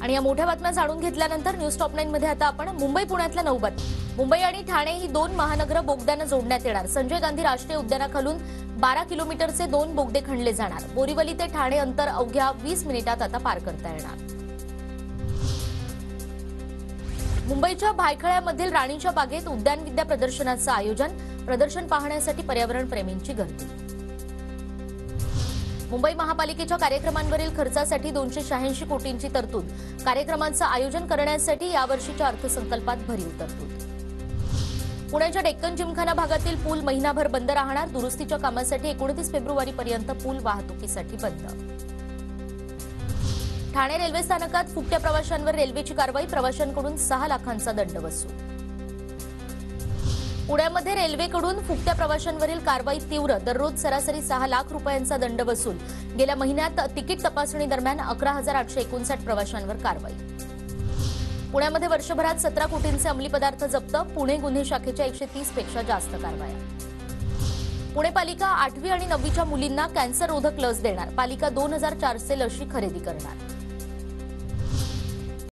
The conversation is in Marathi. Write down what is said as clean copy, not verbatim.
आणि या मोठ्या बातम्या जाणून घेतल्यानंतर न्यूज टॉप 9 मध्ये आता आपण मुंबई पुण्यातल्या नऊ बातम्या। मुंबई आणि ठाणे ही दोन महानगर बोगद्याने जोडण्यात येणार। संजय गांधी राष्ट्रीय उद्यानाखालून 12 किलोमीटरचे दोन बोगदे खणले जाणार। बोरीवली ते ठाणे अंतर अवघ्या 20 मिनिटात आता पार करता येणार। मुंबईच्या भायखळ्यामधील राणीच्या बागेत उद्यानविद्या प्रदर्शनाचं आयोजन। प्रदर्शन पाहण्यासाठी पर्यावरण प्रेमींची गर्दी। मुंबई महापालिकेच्या कार्यक्रमांवरील खर्चासाठी 286 कोटींची तरतूद। कार्यक्रमांचं आयोजन करण्यासाठी यावर्षीच्या अर्थसंकल्पात भरीव तरतूद। पुण्याच्या डेक्कन जिमखाना भागातील पूल महिनाभर बंद राहणार। दुरुस्तीच्या कामासाठी 29 फेब्रुवारीपर्यंत पूल वाहतुकीसाठी बंद। ठाणे रेल्वे स्थानकात फुकट्या प्रवाशांवर रेल्वेची कारवाई। प्रवाशांकडून 6 लाखांचा दंड वसूल। पुण्यामध्ये रेल्वेकडून फुकट्या प्रवाशांवरील कारवाई तीव्र। दररोज सरासरी 6 लाख रुपयांचा दंड वसूल। गेल्या महिन्यात तिकीट तपासणी दरम्यान 11,859 प्रवाशांवर कारवाई। पुण्यामध्ये वर्षभरात 17 कोटींचे अंमली पदार्थ जप्त। पुणे गुन्हे शाखेच्या 130 पेक्षा जास्त कारवाया। पुणे पालिका 8वी आणि 9वीच्या मुलींना कॅन्सररोधक लस देणार। पालिका 2400 लशी खरेदी करणार।